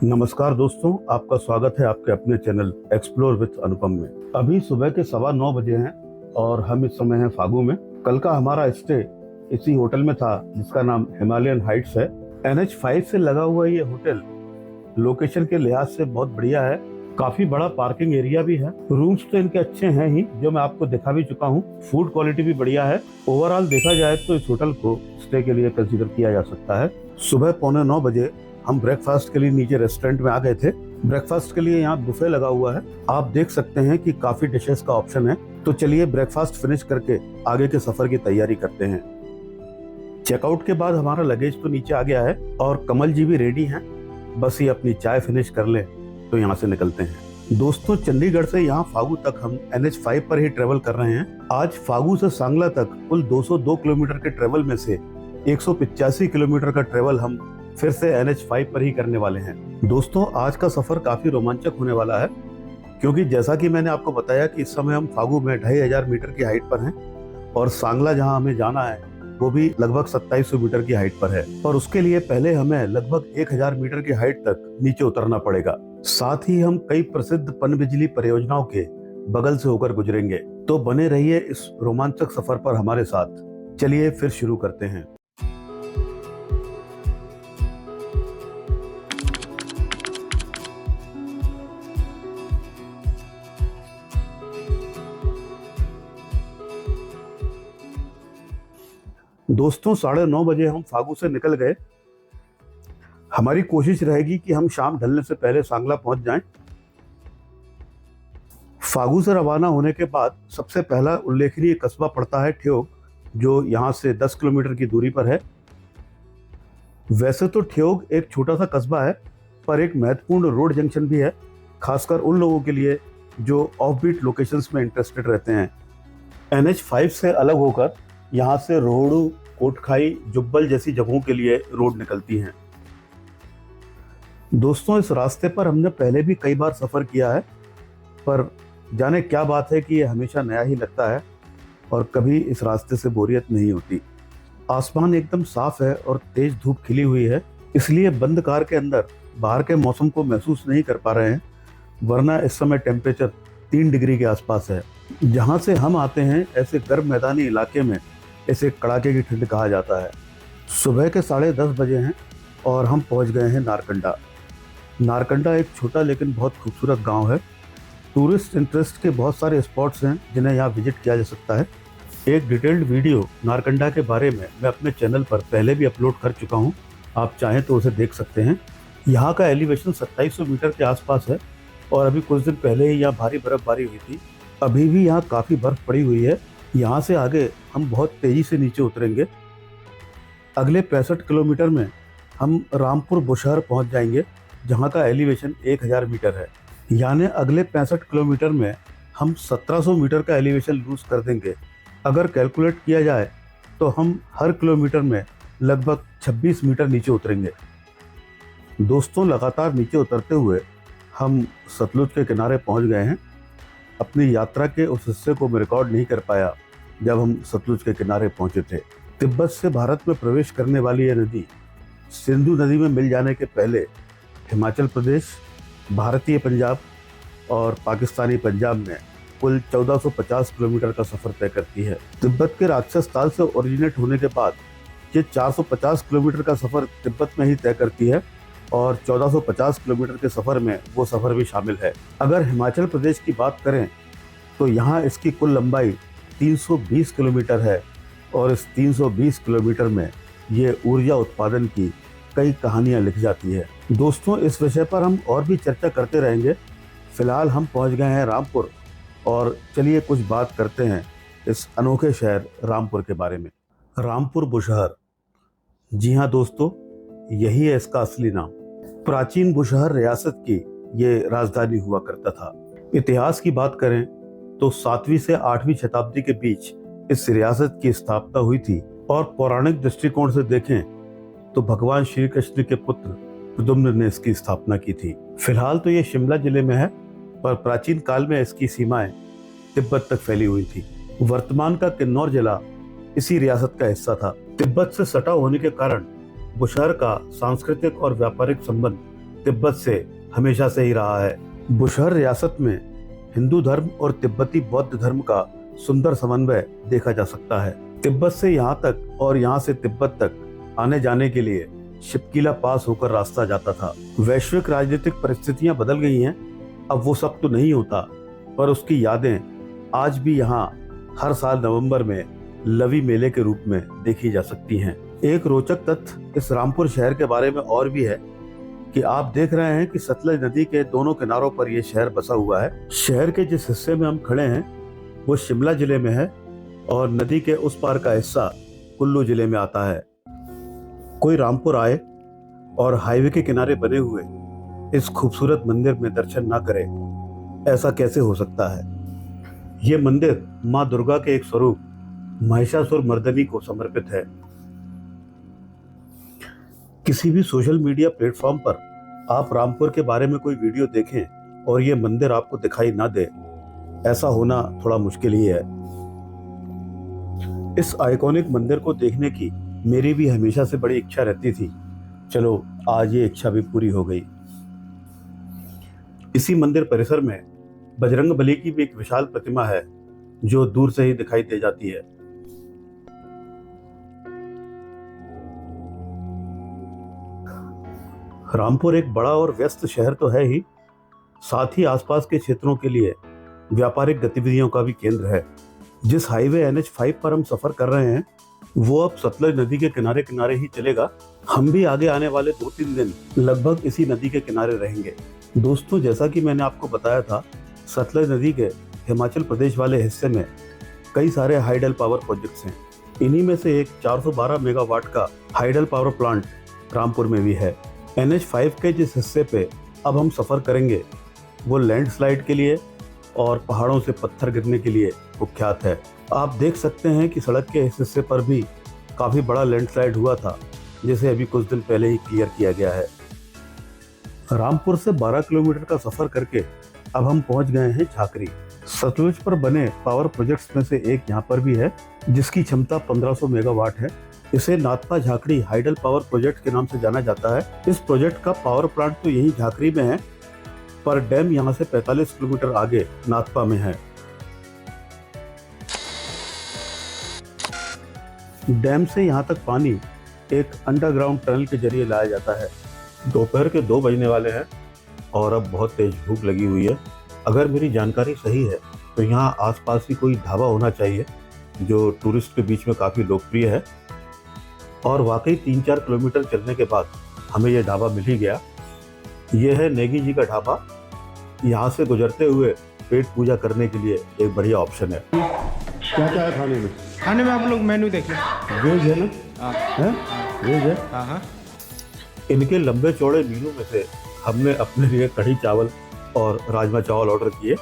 नमस्कार दोस्तों, आपका स्वागत है आपके अपने चैनल एक्सप्लोर विद अनुपम में। अभी सुबह के 9:15 बजे हैं और हम इस समय हैं फागू में। कल का हमारा स्टे इसी होटल में था जिसका नाम हिमालयन हाइट्स है। NH5 से लगा हुआ ये होटल लोकेशन के लिहाज से बहुत बढ़िया है। काफी बड़ा पार्किंग एरिया भी है। रूम्स तो इनके अच्छे हैं ही, जो मैं आपको दिखा भी चुका हूँ। फूड क्वालिटी भी बढ़िया है। ओवरऑल देखा जाए तो इस होटल को स्टे के लिए कंसीडर किया जा सकता है। सुबह 8:45 बजे हम ब्रेकफास्ट के लिए नीचे रेस्टोरेंट में आ गए थे। ब्रेकफास्ट के लिए यहाँ बुफे लगा हुआ है। आप देख सकते हैं कि काफी डिशेस का ऑप्शन है। तो चलिए ब्रेकफास्ट फिनिश करके आगे के सफर की तैयारी करते हैं। चेकआउट के बाद हमारा लगेज तो नीचे आ गया है और कमल जी भी रेडी हैं। बस ये अपनी चाय फिनिश कर ले तो यहाँ से निकलते हैं। दोस्तों, चंडीगढ़ से यहाँ फागू तक हम NH5 पर ही ट्रेवल कर रहे हैं। आज फागू से सांगला तक कुल 202 किलोमीटर के ट्रेवल में से 185 किलोमीटर का ट्रेवल हम फिर से NH5 पर ही करने वाले हैं। दोस्तों, आज का सफर काफी रोमांचक होने वाला है, क्योंकि जैसा कि मैंने आपको बताया कि इस समय हम फागू में 2500 मीटर की हाइट पर हैं और सांगला जहां हमें जाना है वो भी लगभग 2700 मीटर की हाइट पर है। और उसके लिए पहले हमें लगभग 1000 मीटर की हाइट तक नीचे उतरना पड़ेगा। साथ ही हम कई प्रसिद्ध पनबिजली परियोजनाओं के बगल से होकर गुजरेंगे। तो बने रहिए इस रोमांचक सफर पर हमारे साथ। चलिए फिर शुरू करते हैं। दोस्तों, 9:30 बजे हम फागू से निकल गए। हमारी कोशिश रहेगी कि हम शाम ढलने से पहले सांगला पहुंच जाएं। फागू से रवाना होने के बाद सबसे पहला उल्लेखनीय कस्बा पड़ता है ठियोग, जो यहाँ से 10 किलोमीटर की दूरी पर है। वैसे तो ठियोग एक छोटा सा कस्बा है, पर एक महत्वपूर्ण रोड जंक्शन भी है, खासकर उन लोगों के लिए जो ऑफबीट लोकेशंस में इंटरेस्टेड रहते हैं। NH5 से अलग होकर यहाँ से रोहड़ू, कोटखाई, जुब्बल जैसी जगहों के लिए रोड निकलती हैं। दोस्तों, इस रास्ते पर हमने पहले भी कई बार सफ़र किया है, पर जाने क्या बात है कि ये हमेशा नया ही लगता है और कभी इस रास्ते से बोरियत नहीं होती। आसमान एकदम साफ है और तेज धूप खिली हुई है, इसलिए बंद कार के अंदर बाहर के मौसम को महसूस नहीं कर पा रहे हैं। वरना इस समय टेम्परेचर 3 डिग्री के आसपास है। जहाँ से हम आते हैं ऐसे गर्म मैदानी इलाके में इसे कड़ाके की ठंड कहा जाता है। सुबह के 10:30 बजे हैं और हम पहुंच गए हैं नारकंडा। नारकंडा एक छोटा लेकिन बहुत खूबसूरत गांव है। टूरिस्ट इंटरेस्ट के बहुत सारे स्पॉट्स हैं जिन्हें यहाँ विजिट किया जा सकता है। एक डिटेल्ड वीडियो नारकंडा के बारे में मैं अपने चैनल पर पहले भी अपलोड कर चुका हूँ, आप चाहें तो उसे देख सकते हैं। यहाँ का एलिवेशन 2700 मीटर के आसपास है और अभी कुछ दिन पहले ही यहाँ भारी बर्फबारी हुई थी। अभी भी यहाँ काफ़ी बर्फ पड़ी हुई है। यहाँ से आगे हम बहुत तेज़ी से नीचे उतरेंगे। अगले 65 किलोमीटर में हम रामपुर बुशहर पहुँच जाएंगे, जहाँ का एलिवेशन 1000 मीटर है। यानी अगले 65 किलोमीटर में हम 1700 मीटर का एलिवेशन लूज़ कर देंगे। अगर कैलकुलेट किया जाए तो हम हर किलोमीटर में लगभग 26 मीटर नीचे उतरेंगे। दोस्तों, लगातार नीचे उतरते हुए हम सतलुज के किनारे पहुँच गए हैं। अपनी यात्रा के उस हिस्से को मैं रिकॉर्ड नहीं कर पाया जब हम सतलुज के किनारे पहुंचे थे। तिब्बत से भारत में प्रवेश करने वाली यह नदी सिंधु नदी में मिल जाने के पहले हिमाचल प्रदेश, भारतीय पंजाब और पाकिस्तानी पंजाब में कुल 1450 किलोमीटर का सफ़र तय करती है। तिब्बत के राक्षस ताल से ओरिजिनेट होने के बाद ये 450 किलोमीटर का सफ़र तिब्बत में ही तय करती है और 1450 किलोमीटर के सफ़र में वो सफ़र भी शामिल है। अगर हिमाचल प्रदेश की बात करें तो यहाँ इसकी कुल लंबाई 320 किलोमीटर है और इस 320 किलोमीटर में ये ऊर्जा उत्पादन की कई कहानियाँ लिख जाती है। दोस्तों, इस विषय पर हम और भी चर्चा करते रहेंगे। फिलहाल हम पहुँच गए हैं रामपुर और चलिए कुछ बात करते हैं इस अनोखे शहर रामपुर के बारे में। रामपुर बुशहर, जी हाँ दोस्तों, यही है इसका असली नाम। प्राचीन बुशहर रियासत की ये राजधानी हुआ करता था। इतिहास की बात करें तो 7वीं से 8वीं शताब्दी के बीच इस रियासत की स्थापना हुई थी और पौराणिक दृष्टिकोण से देखें तो भगवान श्री कृष्ण के पुत्र प्रद्युम्न ने इसकी स्थापना की थी। फिलहाल तो ये शिमला जिले में है, पर प्राचीन काल में इसकी सीमाएं तिब्बत तक फैली हुई थी। वर्तमान का किन्नौर जिला इसी रियासत का हिस्सा था। तिब्बत से सटा होने के कारण बुशहर का सांस्कृतिक और व्यापारिक संबंध तिब्बत से हमेशा से ही रहा है। बुशहर रियासत में हिंदू धर्म और तिब्बती बौद्ध धर्म का सुंदर समन्वय देखा जा सकता है। तिब्बत से यहाँ तक और यहाँ से तिब्बत तक आने जाने के लिए शिपकीला पास होकर रास्ता जाता था। वैश्विक राजनीतिक परिस्थितियां बदल गई हैं, अब वो सब तो नहीं होता, पर उसकी यादें आज भी यहाँ हर साल नवंबर में लवी मेले के रूप में देखी जा सकती हैं। एक रोचक तथ्य इस रामपुर शहर के बारे में और भी है कि आप देख रहे हैं कि सतलज नदी के दोनों किनारों पर यह शहर बसा हुआ है। शहर के जिस हिस्से में हम खड़े हैं वो शिमला जिले में है और नदी के उस पार का हिस्सा कुल्लू जिले में आता है। कोई रामपुर आए और हाईवे के किनारे बने हुए इस खूबसूरत मंदिर में दर्शन ना करे, ऐसा कैसे हो सकता है। ये मंदिर माँ दुर्गा के एक स्वरूप महिषासुर मर्दनी को समर्पित है। किसी भी सोशल मीडिया प्लेटफॉर्म पर आप रामपुर के बारे में कोई वीडियो देखें और ये मंदिर आपको दिखाई ना दे, ऐसा होना थोड़ा मुश्किल ही है। इस आइकॉनिक मंदिर को देखने की मेरी भी हमेशा से बड़ी इच्छा रहती थी। चलो आज ये इच्छा भी पूरी हो गई। इसी मंदिर परिसर में बजरंगबली की भी एक विशाल प्रतिमा है जो दूर से ही दिखाई दे जाती है। रामपुर एक बड़ा और व्यस्त शहर तो है ही, साथ ही आसपास के क्षेत्रों के लिए व्यापारिक गतिविधियों का भी केंद्र है। जिस हाईवे NH5 पर हम सफर कर रहे हैं वो अब सतलज नदी के किनारे किनारे ही चलेगा। हम भी आगे आने वाले 2-3 दिन लगभग इसी नदी के किनारे रहेंगे। दोस्तों, जैसा कि मैंने आपको बताया था, सतलज नदी के हिमाचल प्रदेश वाले हिस्से में कई सारे हाइडल पावर प्रोजेक्ट्स हैं। इन्हीं में से एक 412 मेगावाट का हाइडल पावर प्लांट रामपुर में भी है। NH5 के जिस हिस्से पे अब हम सफ़र करेंगे वो लैंडस्लाइड के लिए और पहाड़ों से पत्थर गिरने के लिए कुख्यात है। आप देख सकते हैं कि सड़क के इस हिस्से पर भी काफ़ी बड़ा लैंडस्लाइड हुआ था, जिसे अभी कुछ दिन पहले ही क्लियर किया गया है। रामपुर से 12 किलोमीटर का सफ़र करके अब हम पहुंच गए हैं झाकरी। सतलुज पर बने पावर प्रोजेक्ट्स में से एक यहाँ पर भी है जिसकी क्षमता 1500 मेगावाट है। इसे Nathpa Jhakri hydel power project के नाम से जाना जाता है। इस प्रोजेक्ट का पावर प्लांट तो यही झाकरी में है, पर डैम यहाँ से 45 किलोमीटर आगे नाथपा में है। डैम से यहाँ तक पानी एक अंडरग्राउंड टनल के जरिए लाया जाता है। दोपहर के 2 बजने वाले हैं और अब बहुत तेज भूख लगी हुई है। अगर मेरी जानकारी सही है तो यहाँ आसपास ही कोई ढाबा होना चाहिए जो टूरिस्ट के बीच में काफ़ी लोकप्रिय है, और वाकई 3-4 किलोमीटर चलने के बाद हमें यह ढाबा मिल ही गया। यह है नेगी जी का ढाबा। यहाँ से गुजरते हुए पेट पूजा करने के लिए एक बढ़िया ऑप्शन है। क्या क्या है खाने में? खाने में आप लोग मेन्यू देख लें। वेज है ना? है? वेज है? हाँ। इनके लंबे चौड़े मेनू में से हमने अपने लिए कढ़ी चावल और राजमा चावल ऑर्डर किए।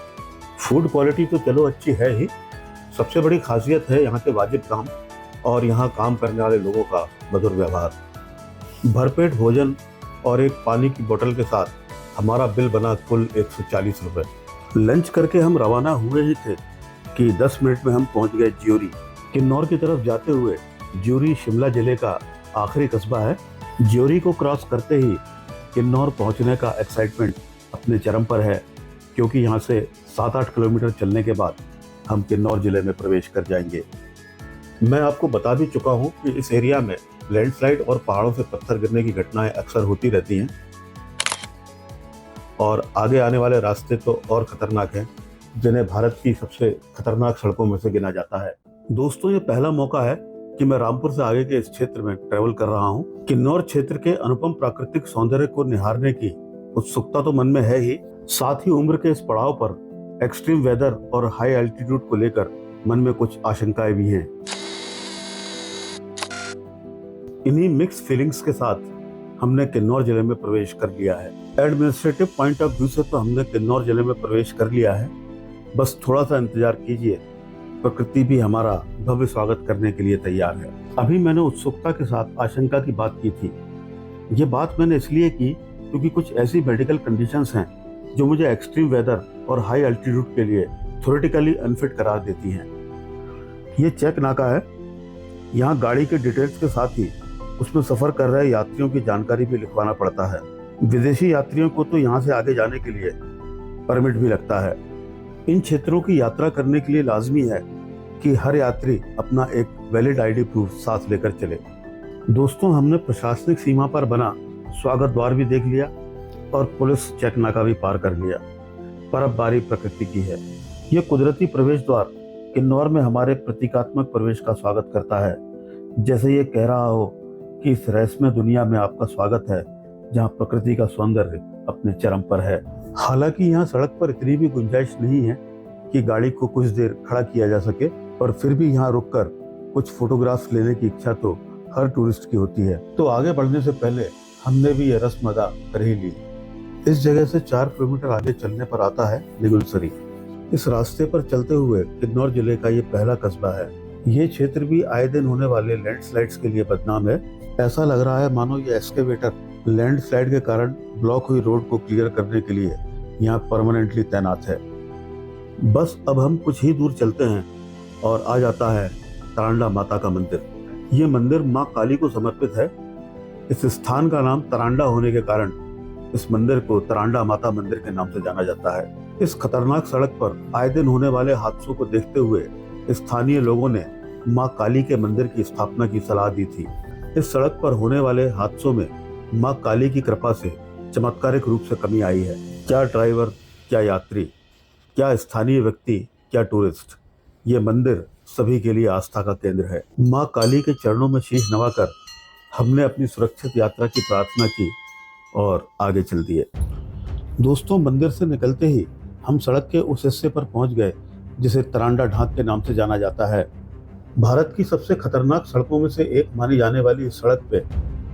फूड क्वालिटी तो चलो अच्छी है ही, सबसे बड़ी खासियत है यहाँ के वाजिब दाम और यहाँ काम करने वाले लोगों का मधुर व्यवहार। भरपेट भोजन और एक पानी की बोतल के साथ हमारा बिल बना कुल 140 रुपये। लंच करके हम रवाना हुए ही थे कि 10 मिनट में हम पहुँच गए ज्योरी। किन्नौर की तरफ जाते हुए ज्योरी शिमला जिले का आखिरी कस्बा है। ज्योरी को क्रॉस करते ही किन्नौर पहुँचने का एक्साइटमेंट अपने चरम पर है, क्योंकि यहाँ से 7-8 किलोमीटर चलने के बाद हम किन्नौर जिले में प्रवेश कर जाएंगे। मैं आपको बता भी चुका हूँ कि इस एरिया में लैंडस्लाइड और पहाड़ों से पत्थर गिरने की घटनाएं अक्सर होती रहती हैं, और आगे आने वाले रास्ते तो और खतरनाक हैं, जिन्हें भारत की सबसे खतरनाक सड़कों में से गिना जाता है। दोस्तों, ये पहला मौका है कि मैं रामपुर से आगे के इस क्षेत्र में ट्रैवल कर रहा हूँ। किन्नौर क्षेत्र के अनुपम प्राकृतिक सौंदर्य को निहारने की उत्सुकता तो मन में है ही, साथ ही उम्र के इस पड़ाव पर एक्सट्रीम वेदर और हाई एल्टीट्यूड को लेकर मन में कुछ आशंकाएं भी हैं। इन्हीं मिक्स फीलिंग्स के साथ हमने किन्नौर जिले में प्रवेश कर लिया है। एडमिनिस्ट्रेटिव पॉइंट ऑफ व्यू से तो हमने किन्नौर जिले में प्रवेश कर लिया है, बस थोड़ा सा इंतजार कीजिए, प्रकृति भी हमारा भव्य स्वागत करने के लिए तैयार है। अभी मैंने उत्सुकता के साथ आशंका की बात की थी। ये बात मैंने इसलिए की क्योंकि कुछ ऐसी मेडिकल कंडीशंस हैं जो मुझे एक्सट्रीम वेदर और हाई एल्टीट्यूड के लिए थ्योरेटिकली अनफिट करार देती हैं। ये चेक नाका है। यहाँ गाड़ी के डिटेल्स के साथ ही उसमें सफ़र कर रहे यात्रियों की जानकारी भी लिखवाना पड़ता है। विदेशी यात्रियों को तो यहाँ से आगे जाने के लिए परमिट भी लगता है। इन क्षेत्रों की यात्रा करने के लिए लाजमी है कि हर यात्री अपना एक वैलिड आईडी प्रूफ साथ लेकर चले। दोस्तों, हमने प्रशासनिक सीमा पर बना स्वागत द्वार भी देख लिया और पुलिस चेक नाका भी पार कर लिया। बर्फबारी प्रकृति की है। ये कुदरती प्रवेश द्वार किन्नौर में हमारे प्रतीकात्मक प्रवेश का स्वागत करता है, जैसे ये कह रहा हो कि इस रहस्यमय दुनिया में आपका स्वागत है जहाँ प्रकृति का सौंदर्य अपने चरम पर है। हालांकि यहाँ सड़क पर इतनी भी गुंजाइश नहीं है कि गाड़ी को कुछ देर खड़ा किया जा सके, और फिर भी यहाँ रुककर कुछ फोटोग्राफ्स लेने की इच्छा तो हर टूरिस्ट की होती है। तो आगे बढ़ने से पहले हमने भी ये रस्म अदा कर ही ली। इस जगह से 4 किलोमीटर आगे चलने पर आता है निगुलसरी। इस रास्ते पर चलते हुए किन्नौर जिले का ये पहला कस्बा है। ये क्षेत्र भी आए दिन होने वाले लैंडस्लाइड्स के लिए बदनाम है। ऐसा लग रहा है मानो ये एक्सकेवेटर लैंडस्लाइड के कारण ब्लॉक हुई रोड को क्लियर करने के लिए यहाँ परमानेंटली तैनात है। बस अब हम कुछ ही दूर चलते हैं और आ जाता है तरांडा माता का मंदिर। ये मंदिर माँ काली को समर्पित है। इस स्थान का नाम तरांडा होने के कारण इस मंदिर को तरांडा माता मंदिर के नाम से जाना जाता है। इस खतरनाक सड़क पर आए दिन होने वाले हादसों को देखते हुए स्थानीय लोगों ने माँ काली के मंदिर की स्थापना की सलाह दी थी। इस सड़क पर होने वाले हादसों में माँ काली की कृपा से चमत्कारिक रूप से कमी आई है। क्या ड्राइवर, क्या यात्री, क्या स्थानीय व्यक्ति, क्या टूरिस्ट, ये मंदिर सभी के लिए आस्था का केंद्र है। माँ काली के चरणों में शीश नवाकर हमने अपनी सुरक्षित यात्रा की प्रार्थना की और आगे चल दिए। दोस्तों, मंदिर से निकलते ही हम सड़क के उस हिस्से पर पहुंच गए जिसे तरांडा ढांक के नाम से जाना जाता है। भारत की सबसे खतरनाक सड़कों में से एक मानी जाने वाली इस सड़क पे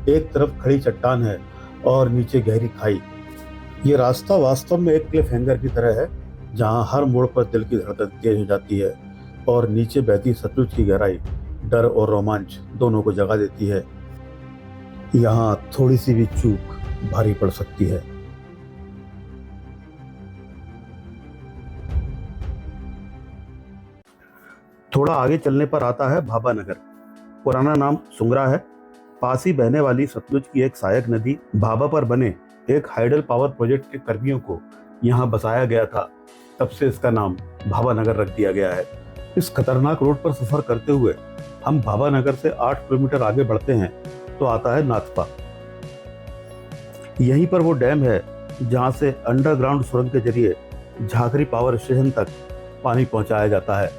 एक तरफ खड़ी चट्टान है और नीचे गहरी खाई। ये रास्ता वास्तव में एक क्लिफ हैंगर की तरह है, जहां हर मोड़ पर दिल की धड़कन तेज हो जाती है और नीचे बहती सतलुज की गहराई डर और रोमांच दोनों को जगा देती है। यहाँ थोड़ी सी भी चूक भारी पड़ सकती है। थोड़ा आगे चलने पर आता है भाभा नगर। पुराना नाम सुंगरा है। पास ही बहने वाली सतलुज की एक सहायक नदी भाभा पर बने एक हाइडल पावर प्रोजेक्ट के कर्मियों को यहाँ बसाया गया था। तब से इसका नाम भाभा नगर रख दिया गया है। इस खतरनाक रोड पर सफर करते हुए हम भाभा नगर से 8 किलोमीटर आगे बढ़ते हैं तो आता है नाथपा। यहीं पर वो डैम है जहाँ से अंडरग्राउंड सुरंग के जरिए झाकरी पावर स्टेशन तक पानी पहुँचाया जाता है।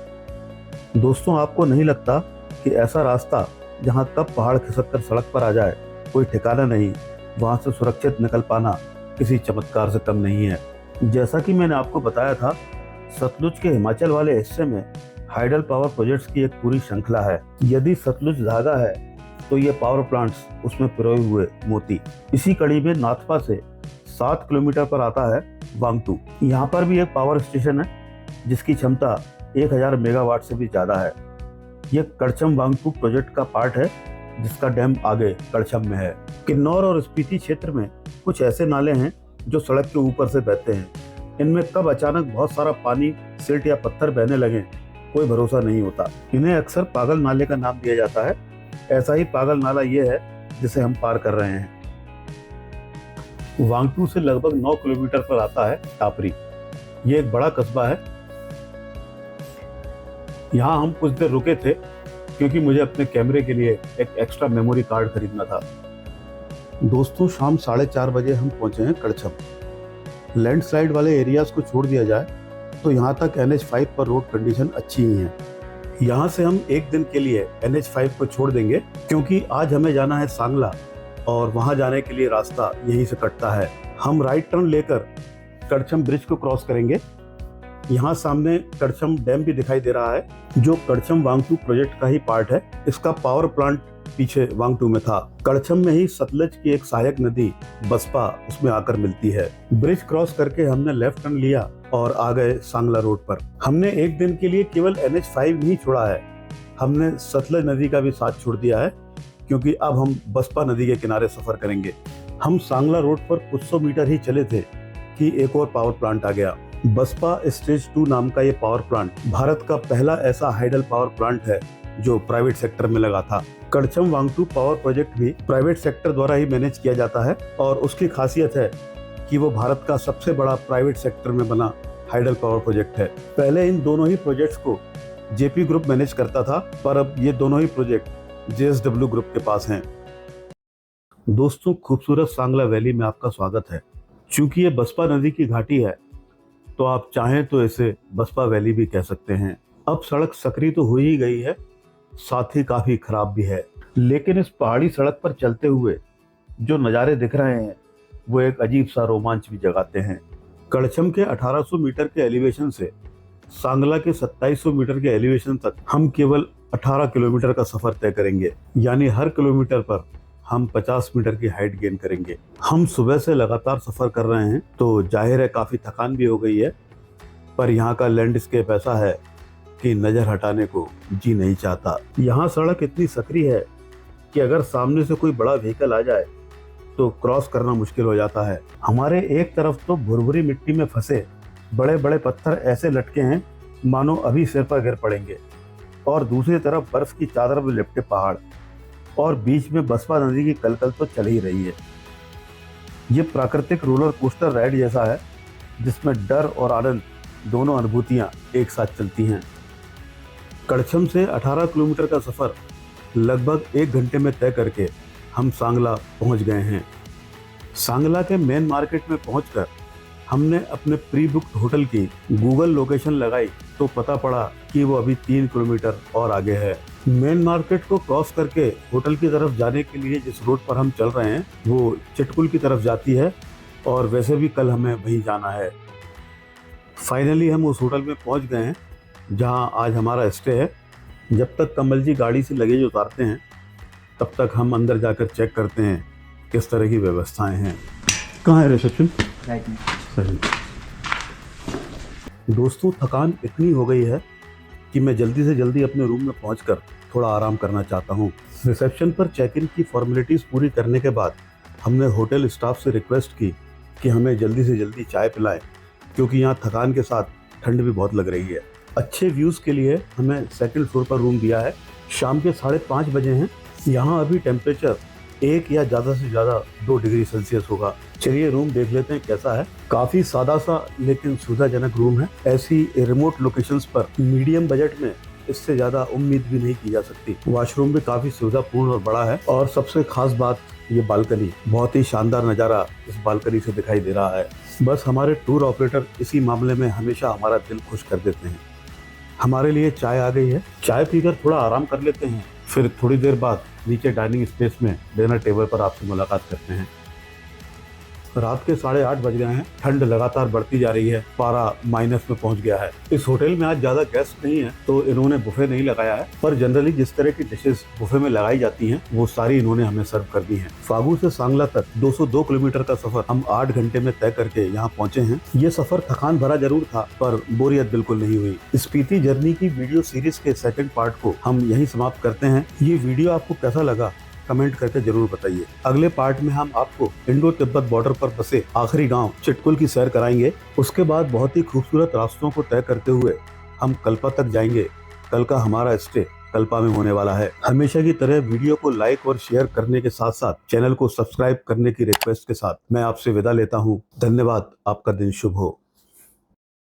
दोस्तों, आपको नहीं लगता कि ऐसा रास्ता जहाँ कब पहाड़ खिसक कर सड़क पर आ जाए कोई ठिकाना नहीं, वहाँ से सुरक्षित निकल पाना किसी चमत्कार से कम नहीं है। जैसा कि मैंने आपको बताया था, सतलुज के हिमाचल वाले हिस्से में हाइडल पावर प्रोजेक्ट्स की एक पूरी श्रृंखला है। यदि सतलुज धागा है तो ये पावर प्लांट्स उसमें पिरोए हुए मोती। इसी कड़ी में नाथपा से 7 किलोमीटर पर आता है वांगतू। यहाँ पर भी एक पावर स्टेशन है जिसकी क्षमता 1000 मेगावाट से भी ज़्यादा है। यह कड़छम वांगतू प्रोजेक्ट का पार्ट है जिसका डैम आगे कड़छम में है। किन्नौर और स्पीति क्षेत्र में कुछ ऐसे नाले हैं जो सड़क के ऊपर से बहते हैं। इनमें कब अचानक बहुत सारा पानी, सिल्ट या पत्थर बहने लगे कोई भरोसा नहीं होता। इन्हें अक्सर पागल नाले का नाम दिया जाता है। ऐसा ही पागल नाला ये है जिसे हम पार कर रहे हैं। वांगतू से लगभग 9 किलोमीटर पर आता है टापरी। ये एक बड़ा कस्बा है। यहाँ हम कुछ देर रुके थे क्योंकि मुझे अपने कैमरे के लिए एक एक्स्ट्रा मेमोरी कार्ड खरीदना था। दोस्तों, शाम 4:30 बजे हम पहुंचे हैं कड़छम। लैंडस्लाइड वाले एरियाज को छोड़ दिया जाए तो यहाँ तक NH5 पर रोड कंडीशन अच्छी ही है। यहाँ से हम एक दिन के लिए NH5 को छोड़ देंगे क्योंकि आज हमें जाना है सांगला और वहाँ जाने के लिए रास्ता यहीं से कटता है। हम राइट टर्न लेकर कड़छम ब्रिज को क्रॉस करेंगे। यहाँ सामने कड़छम डैम भी दिखाई दे रहा है जो कड़छम वांगतू प्रोजेक्ट का ही पार्ट है। इसका पावर प्लांट पीछे वांगतू में था। कड़छम में ही सतलज की एक सहायक नदी बसपा उसमें आकर मिलती है। ब्रिज क्रॉस करके हमने लेफ्ट टर्न लिया और आ गए सांगला रोड पर। हमने एक दिन के लिए केवल NH5 नहीं छोड़ा है, हमने सतलज नदी का भी साथ छोड़ दिया है क्योंकि अब हम बसपा नदी के किनारे सफर करेंगे। हम सांगला रोड पर कुछ 100 मीटर ही चले थे कि एक और पावर प्लांट आ गया। बसपा स्टेज 2 नाम का ये पावर प्लांट भारत का पहला ऐसा हाइडल पावर प्लांट है जो प्राइवेट सेक्टर में लगा था। कड़छम वांगटू पावर प्रोजेक्ट भी प्राइवेट सेक्टर द्वारा ही मैनेज किया जाता है और उसकी खासियत है कि वो भारत का सबसे बड़ा प्राइवेट सेक्टर में बना हाइडल पावर प्रोजेक्ट है। पहले इन दोनों ही प्रोजेक्ट्स को जेपी ग्रुप मैनेज करता था, पर अब ये दोनों ही प्रोजेक्ट जेएसडब्ल्यू ग्रुप के पास हैं। दोस्तों, खूबसूरत सांगला वैली में आपका स्वागत है। चूंकि ये बसपा नदी की घाटी है, तो आप चाहें तो इसे बसपा वैली भी कह सकते हैं। अब सड़क सकरी तो हो ही गई है, साथ ही काफी खराब भी है, लेकिन इस पहाड़ी सड़क पर चलते हुए जो नज़ारे दिख रहे हैं वो एक अजीब सा रोमांच भी जगाते हैं। कड़छम के 1800 मीटर के एलिवेशन से सांगला के 2700 मीटर के एलिवेशन तक हम केवल 18 किलोमीटर का सफर तय करेंगे, यानी हर किलोमीटर पर हम 50 मीटर की हाइट गेन करेंगे। हम सुबह से लगातार सफर कर रहे हैं, तो जाहिर है काफी थकान भी हो गई है, पर यहाँ का लैंडस्केप ऐसा है कि नजर हटाने को जी नहीं चाहता। यहाँ सड़क इतनी सकरी है कि अगर सामने से कोई बड़ा व्हीकल आ जाए तो क्रॉस करना मुश्किल हो जाता है। हमारे एक तरफ तो भुरभुरी मिट्टी में फंसे बड़े बड़े पत्थर ऐसे लटके हैं मानो अभी सिर पर गिर पड़ेंगे, और दूसरी तरफ बर्फ की चादर में लिपटे पहाड़, और बीच में बसपा नदी की कलकल तो चल ही रही है। ये प्राकृतिक रोलर कोस्टर राइड जैसा है, जिसमें डर और आनंद दोनों अनुभूतियां एक साथ चलती हैं। कड़छम से 18 किलोमीटर का सफर लगभग 1 घंटे में तय करके हम सांगला पहुंच गए हैं। सांगला के मेन मार्केट में पहुंचकर हमने अपने प्री बुक्ड होटल की गूगल लोकेशन लगाई तो पता पड़ा कि वो अभी 3 किलोमीटर और आगे है। मेन मार्केट को क्रॉस करके होटल की तरफ जाने के लिए जिस रोड पर हम चल रहे हैं वो चिटकुल की तरफ जाती है, और वैसे भी कल हमें वहीं जाना है। फाइनली हम उस होटल में पहुंच गए हैं जहां आज हमारा स्टे है। जब तक कमल जी गाड़ी से लगेज उतारते हैं, तब तक हम अंदर जाकर चेक करते हैं किस तरह की व्यवस्थाएं हैं। कहाँ है रिसेप्शन? राइट में। सही। दोस्तों, थकान इतनी हो गई है कि मैं जल्दी से जल्दी अपने रूम में पहुंचकर थोड़ा आराम करना चाहता हूं। रिसेप्शन पर चेक इन की फॉर्मेलिटीज़ पूरी करने के बाद हमने होटल स्टाफ से रिक्वेस्ट की कि हमें जल्दी से जल्दी चाय पिलाएं, क्योंकि यहाँ थकान के साथ ठंड भी बहुत लग रही है। अच्छे व्यूज़ के लिए हमें सेकंड फ्लोर पर रूम दिया है। शाम के 5:30 बजे हैं। यहाँ अभी टेम्परेचर 1 या ज़्यादा से ज़्यादा 2 डिग्री सेल्सियस होगा। चलिए रूम देख लेते हैं कैसा है। काफ़ी सादा सा लेकिन सुविधाजनक रूम है। ऐसी रिमोट लोकेशंस पर मीडियम बजट में इससे ज़्यादा उम्मीद भी नहीं की जा सकती। वॉशरूम भी काफ़ी सुविधापूर्ण और बड़ा है, और सबसे खास बात ये बालकनी, बहुत ही शानदार नज़ारा इस बालकनी से दिखाई दे रहा है। बस हमारे टूर ऑपरेटर इसी मामले में हमेशा हमारा दिल खुश कर देते हैं। हमारे लिए चाय आ गई है, चाय पीकर थोड़ा आराम कर लेते हैं, फिर थोड़ी देर बाद नीचे डाइनिंग स्पेस में डिनर टेबल पर आपसे मुलाकात करते हैं। रात के 8:30 बज गए हैं। ठंड लगातार बढ़ती जा रही है, पारा माइनस में पहुंच गया है। इस होटल में आज ज्यादा गेस्ट नहीं है, तो इन्होंने बुफे नहीं लगाया है, पर जनरली जिस तरह की डिशेस बुफे में लगाई जाती हैं वो सारी इन्होंने हमें सर्व कर दी हैं। फागू से सांगला तक 202 किलोमीटर का सफर हम 8 घंटे में तय करके यहाँ पहुंचे हैं। ये सफर थकान भरा जरूर था, पर बोरियत बिल्कुल नहीं हुई। स्पीति जर्नी की वीडियो सीरीज के सेकंड पार्ट को हम यहीं समाप्त करते हैं। ये वीडियो आपको कैसा लगा कमेंट करके जरूर बताइए। अगले पार्ट में हम आपको इंडो तिब्बत बॉर्डर पर बसे आखिरी गांव चिटकुल की सैर कराएंगे। उसके बाद बहुत ही खूबसूरत रास्तों को तय करते हुए हम कल्पा तक जाएंगे। कल का हमारा स्टे कल्पा में होने वाला है। हमेशा की तरह वीडियो को लाइक और शेयर करने के साथ साथ चैनल को सब्सक्राइब करने की रिक्वेस्ट के साथ मैं आपसे विदा लेता हूँ। धन्यवाद। आपका दिन शुभ हो।